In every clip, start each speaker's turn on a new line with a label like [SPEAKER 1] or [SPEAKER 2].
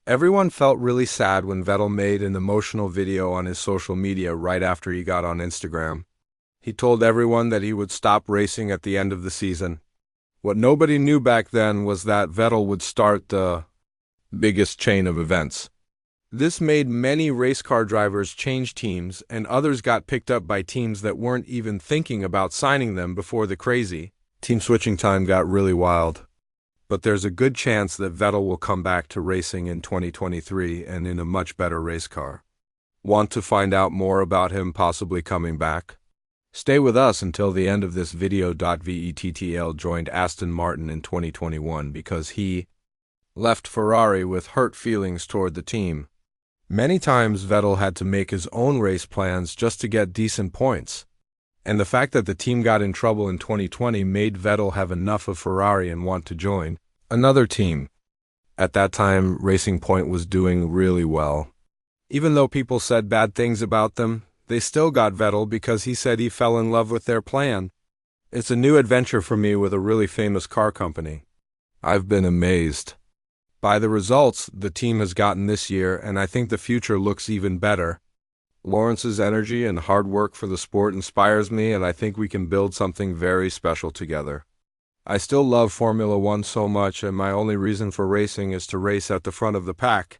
[SPEAKER 1] Everyone felt really sad when Vettel made an emotional video on his social media right after he got on Instagram. He told everyone that he would stop racing at the end of the season. What nobody knew back then was that Vettel would start the biggest chain of events. This made many race car drivers change teams, and others got picked up by teams that weren't even thinking about signing them before the crazy team switching time got really wild. But there's a good chance that Vettel will come back to racing in 2023 and in a much better race car. Want to find out more about him possibly coming back? Stay with us until the end of this video. Vettel joined Aston Martin in 2021 because he left Ferrari with hurt feelings toward the team. Many times Vettel had to make his own race plans just to get decent points. And the fact that the team got in trouble in 2020 made Vettel have enough of Ferrari and want to join another team. At that time, Racing Point was doing really well. Even though people said bad things about them, they still got Vettel because he said he fell in love with their plan. It's a new adventure for me with a really famous car company. I've been amazed by the results the team has gotten this year, and I think the future looks even better. Lawrence's energy and hard work for the sport inspires me, and I think we can build something very special together. I still love Formula One so much, and my only reason for racing is to race at the front of the pack.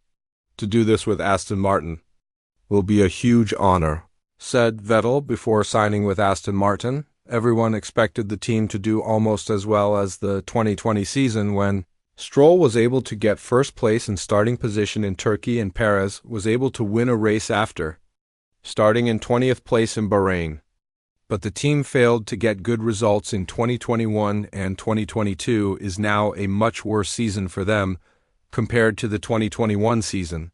[SPEAKER 1] To do this with Aston Martin will be a huge honor, said Vettel before signing with Aston Martin. Everyone expected the team to do almost as well as the 2020 season when Stroll was able to get first place and starting position in Turkey, and Perez was able to win a race after starting in 20th place in Bahrain. But the team failed to get good results in 2021, and 2022 is now a much worse season for them compared to the 2021 season.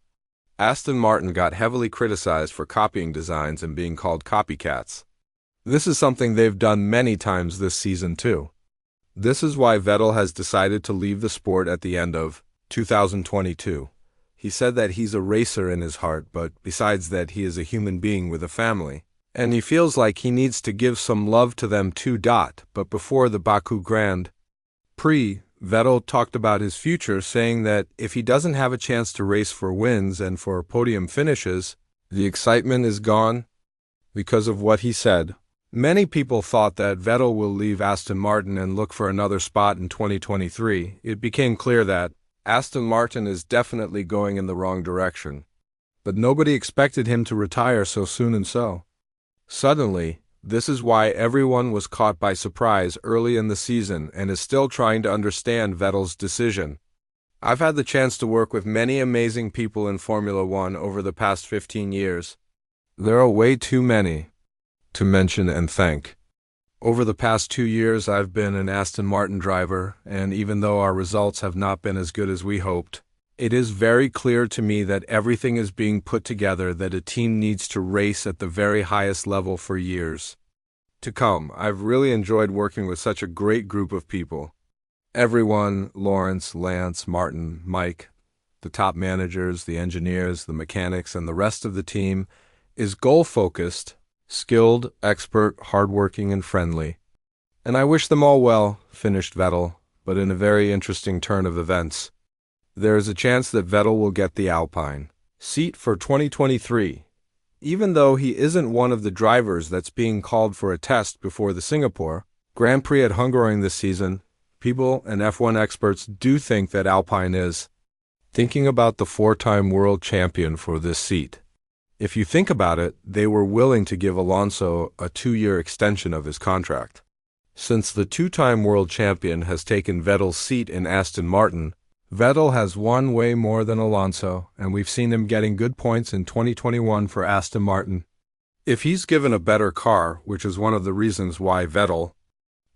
[SPEAKER 1] Aston Martin got heavily criticized for copying designs and being called copycats. This is something they've done many times this season too. This is why Vettel has decided to leave the sport at the end of 2022. He said that he's a racer in his heart, but besides that, he is a human being with a family. And he feels like he needs to give some love to them too. But before the Baku Grand Prix, Vettel talked about his future, saying that if he doesn't have a chance to race for wins and for podium finishes, the excitement is gone. Because of what he said, many people thought that Vettel will leave Aston Martin and look for another spot in 2023. It became clear that Aston Martin is definitely going in the wrong direction. But nobody expected him to retire so soon and so suddenly. This is why everyone was caught by surprise early in the season and is still trying to understand Vettel's decision. I've had the chance to work with many amazing people in Formula One over the past 15 years. There are way too many to mention and thank. Over the past 2 years, I've been an Aston Martin driver, and even though our results have not been as good as we hoped, it is very clear to me that everything is being put together that a team needs to race at the very highest level for years to come. I've really enjoyed working with such a great group of people. Everyone, Lawrence, Lance, Martin, Mike, the top managers, the engineers, the mechanics, and the rest of the team is goal-focused, skilled, expert, hardworking, and friendly. And I wish them all well, finished Vettel, but in a very interesting turn of events. There is a chance that Vettel will get the Alpine seat for 2023. Even though he isn't one of the drivers that's being called for a test before the Singapore Grand Prix at Hungaroring this season, people and F1 experts do think that Alpine is thinking about the four-time world champion for this seat. If you think about it, they were willing to give Alonso a 2-year extension of his contract. Since the two-time world champion has taken Vettel's seat in Aston Martin, Vettel has won way more than Alonso, and we've seen him getting good points in 2021 for Aston Martin. If he's given a better car, which is one of the reasons why Vettel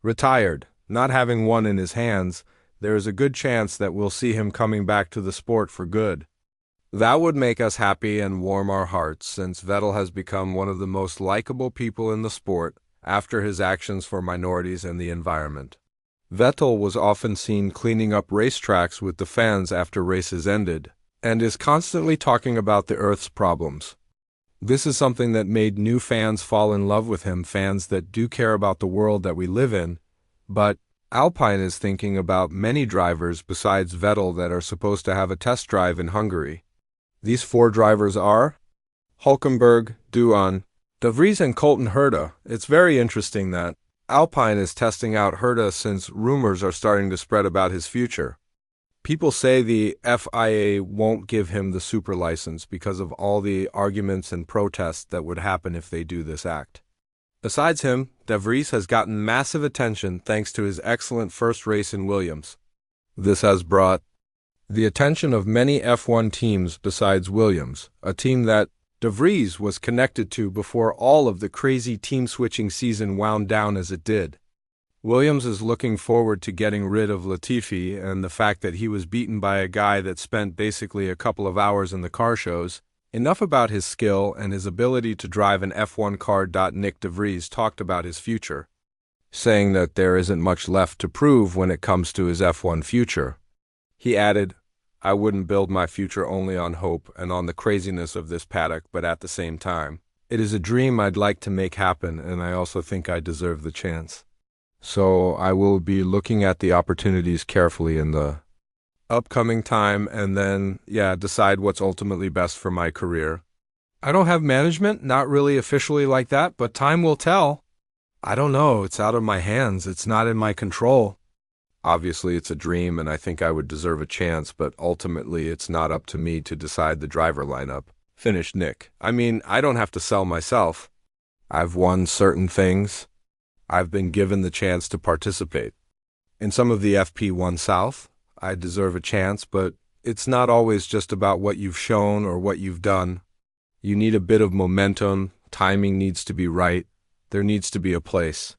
[SPEAKER 1] retired, not having one in his hands, there is a good chance that we'll see him coming back to the sport for good. That would make us happy and warm our hearts, since Vettel has become one of the most likable people in the sport after his actions for minorities and the environment. Vettel was often seen cleaning up racetracks with the fans after races ended, and is constantly talking about the Earth's problems. This is something that made new fans fall in love with him, fans that do care about the world that we live in, but Alpine is thinking about many drivers besides Vettel that are supposed to have a test drive in Hungary. These 4 drivers are Hülkenberg, Duan, De Vries and Colton Herta. It's very interesting that Alpine is testing out Herta since rumors are starting to spread about his future. People say the FIA won't give him the super license because of all the arguments and protests that would happen if they do this act. Besides him, De Vries has gotten massive attention thanks to his excellent first race in Williams. This has brought the attention of many F1 teams besides Williams, a team that De Vries was connected to before all of the crazy team-switching season wound down as it did. Williams is looking forward to getting rid of Latifi, and the fact that he was beaten by a guy that spent basically a couple of hours in the car shows enough about his skill and his ability to drive an F1 car. Nick De Vries talked about his future, saying that there isn't much left to prove when it comes to his F1 future. He added, "I wouldn't build my future only on hope and on the craziness of this paddock, but at the same time, it is a dream I'd like to make happen, and I also think I deserve the chance. So I will be looking at the opportunities carefully in the upcoming time and then, decide what's ultimately best for my career. I don't have management, not really officially like that, but time will tell. I don't know, it's out of my hands, it's not in my control. Obviously, it's a dream, and I think I would deserve a chance, but ultimately, it's not up to me to decide the driver lineup," finished Nick. I mean, I don't have to sell myself. I've won certain things. I've been given the chance to participate. In some of the FP1 South, I deserve a chance, but it's not always just about what you've shown or what you've done. You need a bit of momentum, timing needs to be right, there needs to be a place.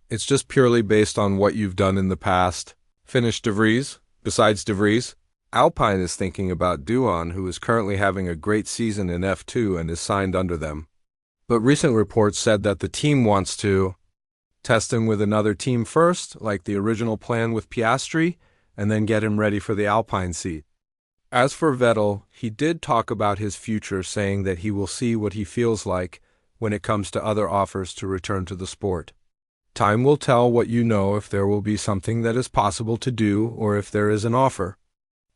[SPEAKER 1] It's just purely based on what you've done in the past, finished De Vries. Besides De Vries, Alpine is thinking about Duan, who is currently having a great season in F2 and is signed under them. But recent reports said that the team wants to test him with another team first, like the original plan with Piastri, and then get him ready for the Alpine seat. As for Vettel, he did talk about his future, saying that he will see what he feels like when it comes to other offers to return to the sport. Time will tell what you know, if there will be something that is possible to do or if there is an offer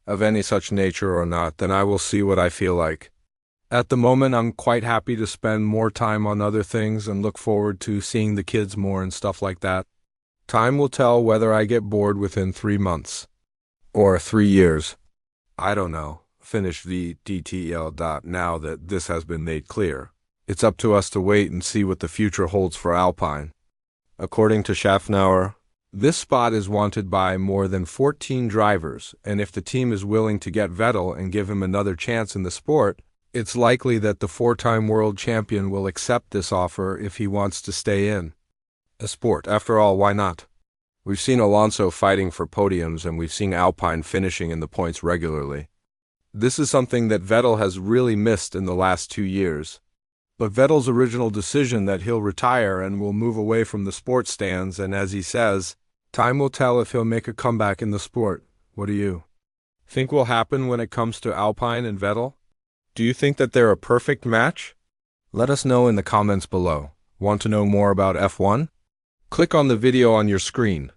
[SPEAKER 1] of any such nature or not, then I will see what I feel like. At the moment, I'm quite happy to spend more time on other things and look forward to seeing the kids more and stuff like that. Time will tell whether I get bored within 3 months. Or 3 years. I don't know. Finish VDTL. Now that this has been made clear, it's up to us to wait and see what the future holds for Alpine. According to Schaffnauer, this spot is wanted by more than 14 drivers, and if the team is willing to get Vettel and give him another chance in the sport, it's likely that the 4-time world champion will accept this offer if he wants to stay in a sport. After all, why not? We've seen Alonso fighting for podiums, and we've seen Alpine finishing in the points regularly. This is something that Vettel has really missed in the last 2 years. But Vettel's original decision that he'll retire and will move away from the sport stands, and as he says, time will tell if he'll make a comeback in the sport. What do you think will happen when it comes to Alpine and Vettel? Do you think that they're a perfect match? Let us know in the comments below. Want to know more about F1? Click on the video on your screen.